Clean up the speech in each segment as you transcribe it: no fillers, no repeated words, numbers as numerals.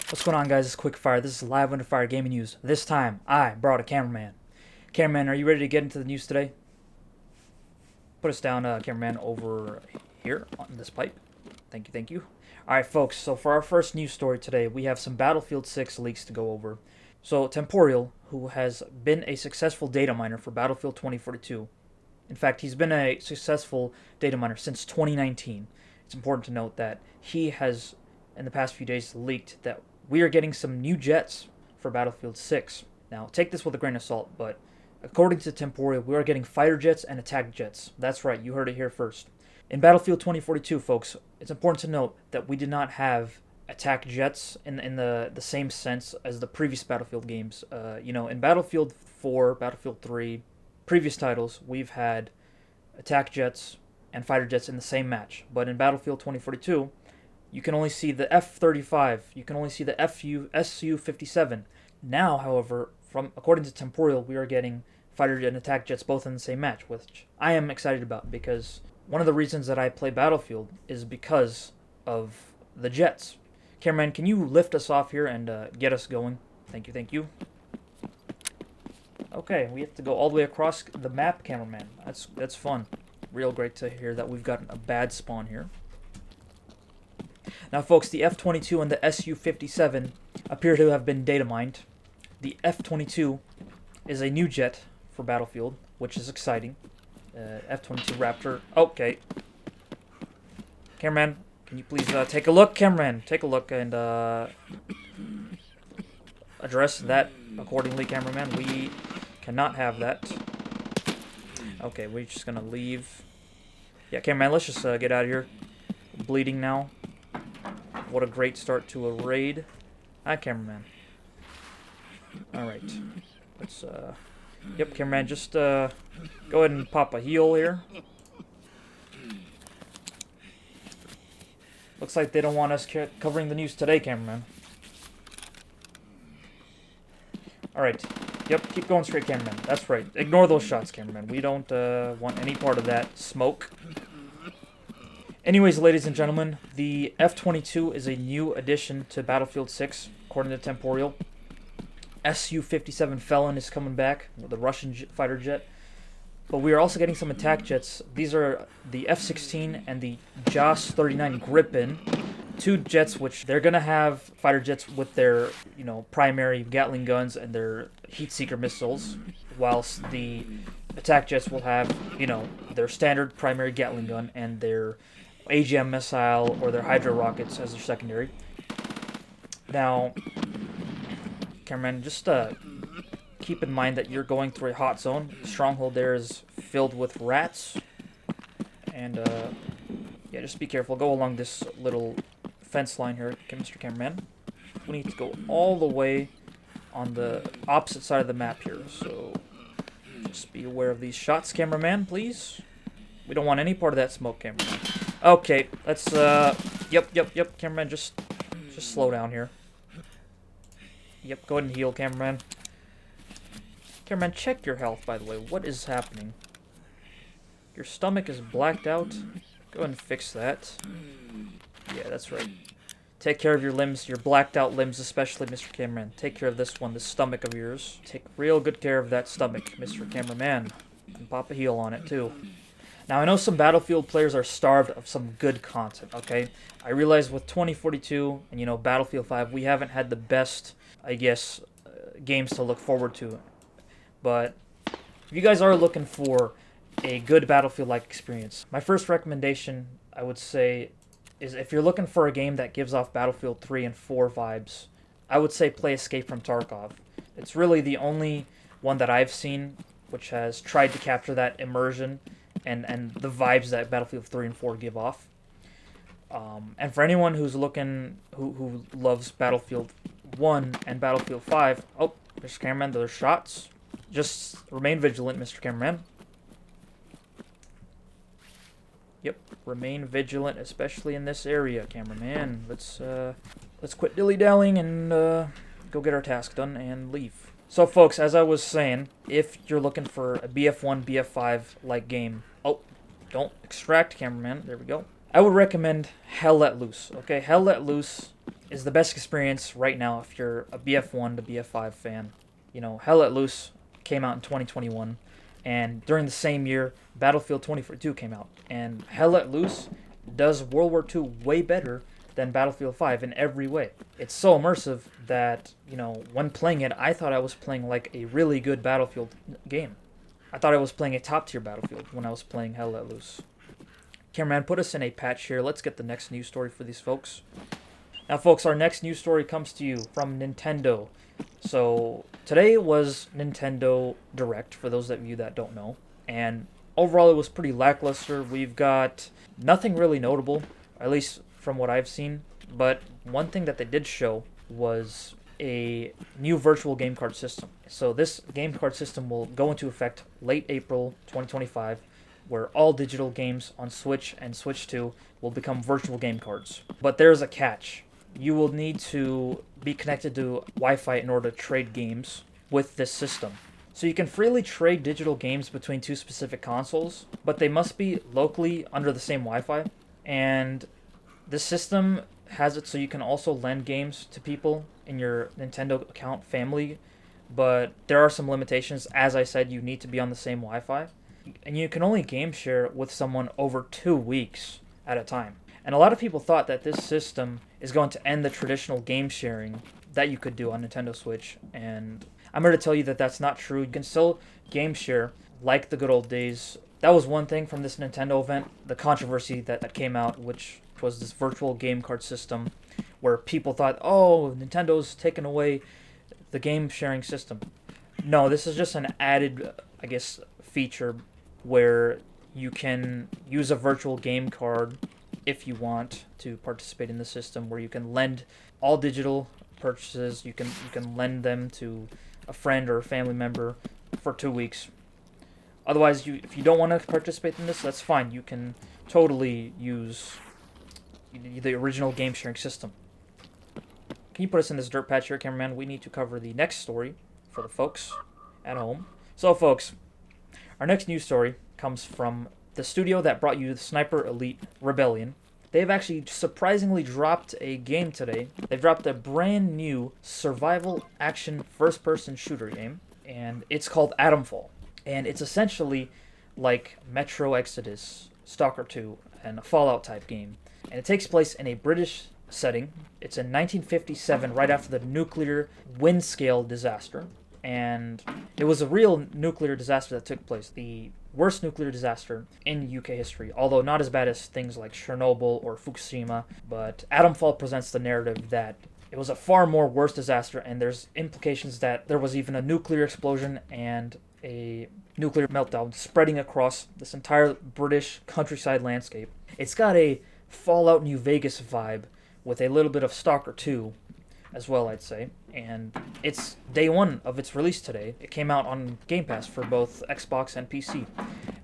What's going on, guys? It's Quick Fire. This is Live Under Fire Gaming News. This time, I brought a cameraman. Cameraman, are you ready to get into the news today? Put us down, cameraman, over here on this pipe. Thank you, thank you. Alright, folks, so for our first news story today, we have some Battlefield 6 leaks to go over. So, Temporal, who has been a successful data miner for Battlefield 2042, in fact, he's been a successful data miner since 2019. It's important to note that he has, in the past few days, leaked that we are getting some new jets for Battlefield 6. Now, take this with a grain of salt, but according to Temporal, we are getting fighter jets and attack jets. That's right, you heard it here first. In Battlefield 2042, folks, it's important to note that we did not have attack jets in the same sense as the previous Battlefield games. In Battlefield 4, Battlefield 3, previous titles, we've had attack jets and fighter jets in the same match. But in Battlefield 2042, you can only see the F-35, you can only see the Su-57. Now, however, according to Temporal, we are getting fighter jet and attack jets both in the same match, which I am excited about because one of the reasons that I play Battlefield is because of the jets. Cameraman, can you lift us off here and get us going? Thank you, thank you. Okay, we have to go all the way across the map, cameraman. That's fun. Real great to hear that we've gotten a bad spawn here. Now, folks, the F-22 and the Su-57 appear to have been data mined. The F-22 is a new jet for Battlefield, which is exciting. F-22 Raptor. Okay. Cameraman, can you please take a look? Cameraman, take a look and address that accordingly, cameraman. We cannot have that. Okay, we're just gonna leave. Yeah, cameraman, let's just get out of here. Bleeding now. What a great start to a raid. Hi, cameraman. Alright. Let's, Yep, cameraman, just, go ahead and pop a heal here. Looks like they don't want us covering the news today, cameraman. Alright. Yep, keep going straight, cameraman. That's right. Ignore those shots, cameraman. We don't, want any part of that smoke. Anyways, ladies and gentlemen, the F-22 is a new addition to Battlefield 6, according to Temporal. Su-57 Felon is coming back, the Russian fighter jet. But we are also getting some attack jets. These are the F-16 and the JAS-39 Gripen. Two jets which they're going to have fighter jets with their, primary Gatling guns and their heat seeker missiles, whilst the attack jets will have, their standard primary Gatling gun and their AGM missile or their Hydra rockets as their secondary. Now, cameraman, just keep in mind that you're going through a hot zone. The stronghold there is filled with rats. And, yeah, just be careful. Go along this little fence line here, Mr. Cameraman. We need to go all the way on the opposite side of the map here. So, just be aware of these shots, cameraman, please. We don't want any part of that smoke, cameraman. Okay, let's, yep, cameraman, just slow down here. Yep, go ahead and heal, cameraman. Cameraman, check your health, by the way. What is happening? Your stomach is blacked out. Go ahead and fix that. Yeah, that's right. Take care of your limbs, your blacked out limbs especially, Mr. Cameraman. Take care of this one, the stomach of yours. Take real good care of that stomach, Mr. Cameraman. And pop a heal on it, too. Now, I know some Battlefield players are starved of some good content, okay? I realize with 2042 and, Battlefield 5, we haven't had the best, I guess, games to look forward to. But if you guys are looking for a good Battlefield-like experience, my first recommendation, I would say, is if you're looking for a game that gives off Battlefield 3 and 4 vibes, I would say play Escape from Tarkov. It's really the only one that I've seen which has tried to capture that immersion and the vibes that Battlefield 3 and 4 give off. And for anyone who's looking, who loves Battlefield 1 and Battlefield 5, oh, Mr. Cameraman, there's shots. Just remain vigilant, Mr. Cameraman. Yep, remain vigilant, especially in this area, cameraman. Let's quit dilly-dallying and go get our task done and leave. So, folks, as I was saying, if you're looking for a BF1, BF5-like game... Oh, don't extract, cameraman. There we go. I would recommend Hell Let Loose, okay? Hell Let Loose is the best experience right now if you're a BF1 to BF5 fan. You know, Hell Let Loose came out in 2021, and during the same year, Battlefield 2042 came out. And Hell Let Loose does World War II way better than Battlefield 5 in every way. It's so immersive that, you know, when playing it, I thought I was playing like a really good Battlefield game. I thought I was playing a top-tier Battlefield when I was playing Hell Let Loose. Cameraman, put us in a patch here. Let's get the next news story for these folks. Now, folks, our next news story comes to you from Nintendo. So, today was Nintendo Direct, for those of you that don't know. And overall, it was pretty lackluster. We've got nothing really notable, at least from what I've seen. But one thing that they did show was a new virtual game card system. So this game card system will go into effect late April 2025, where all digital games on Switch and Switch 2 will become virtual game cards. But there's a catch. You will need to be connected to Wi-Fi in order to trade games with this system. So you can freely trade digital games between two specific consoles, but they must be locally under the same Wi-Fi. And the system has it so you can also lend games to people in your Nintendo account family, but there are some limitations. As I said, you need to be on the same Wi-Fi, and you can only game share with someone over 2 weeks at a time. And a lot of people thought that this system is going to end the traditional game sharing that you could do on Nintendo Switch, and I'm here to tell you that that's not true. You can still game share like the good old days. That was one thing from this Nintendo event, the controversy that came out, which was this virtual game card system where people thought, oh, Nintendo's taken away the game sharing system. No, this is just an added, I guess, feature where you can use a virtual game card if you want to participate in the system, where you can lend all digital purchases. You can lend them to a friend or a family member for 2 weeks. Otherwise, if you don't want to participate in this, that's fine. You can totally use the original game sharing system. Can you put us in this dirt patch here, cameraman? We need to cover the next story for the folks at home. So, folks, our next news story comes from the studio that brought you the Sniper Elite Rebellion. They've actually surprisingly dropped a game today. They've dropped a brand new survival action first-person shooter game, and it's called Atomfall. And it's essentially like Metro Exodus, Stalker 2, and a Fallout type game. And it takes place in a British setting. It's in 1957, right after the nuclear wind scale disaster. And it was a real nuclear disaster that took place. The worst nuclear disaster in UK history, although not as bad as things like Chernobyl or Fukushima. But Atomfall presents the narrative that it was a far more worse disaster, and there's implications that there was even a nuclear explosion and a nuclear meltdown spreading across this entire British countryside landscape. It's got a Fallout New Vegas vibe with a little bit of Stalker 2 as well, I'd say. And it's day one of its release today. It came out on Game Pass for both Xbox and PC.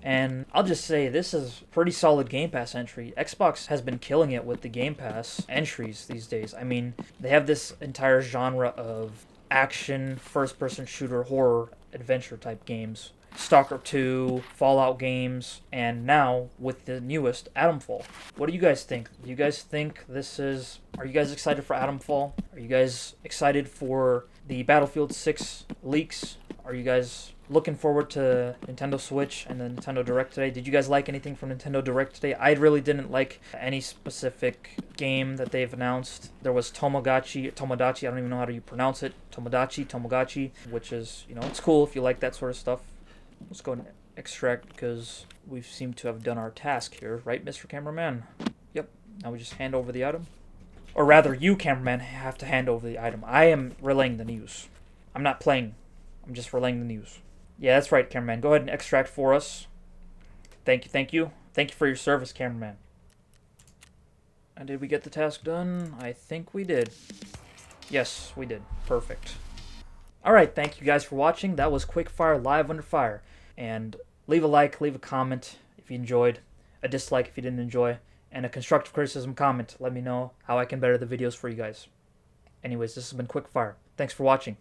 And I'll just say this is pretty solid Game Pass entry. Xbox has been killing it with the Game Pass entries these days. I mean, they have this entire genre of action, first-person shooter, horror, adventure type games. Stalker 2, Fallout games, and now with the newest, Atomfall. What do you guys think? Do you guys think this is... Are you guys excited for Atomfall? Are you guys excited for the Battlefield 6 leaks? Are you guys looking forward to Nintendo Switch and the Nintendo Direct today? Did you guys like anything from Nintendo Direct today? I really didn't like any specific game that they've announced. There was Tomodachi, I don't even know how to pronounce it. Tomodachi, which is, it's cool if you like that sort of stuff. Let's go and extract because we seem to have done our task here, right, Mr. Cameraman? Yep. Now we just hand over the item. Or rather, you, cameraman, have to hand over the item. I am relaying the news. I'm not playing. I'm just relaying the news. Yeah, that's right, cameraman. Go ahead and extract for us. Thank you. Thank you for your service, cameraman. And did we get the task done? I think we did. Yes, we did. Perfect. Alright, thank you guys for watching. That was Quickfire Live Under Fire. And leave a like, leave a comment if you enjoyed, a dislike if you didn't enjoy, and a constructive criticism comment. Let me know how I can better the videos for you guys. Anyways, this has been Quickfire. Thanks for watching.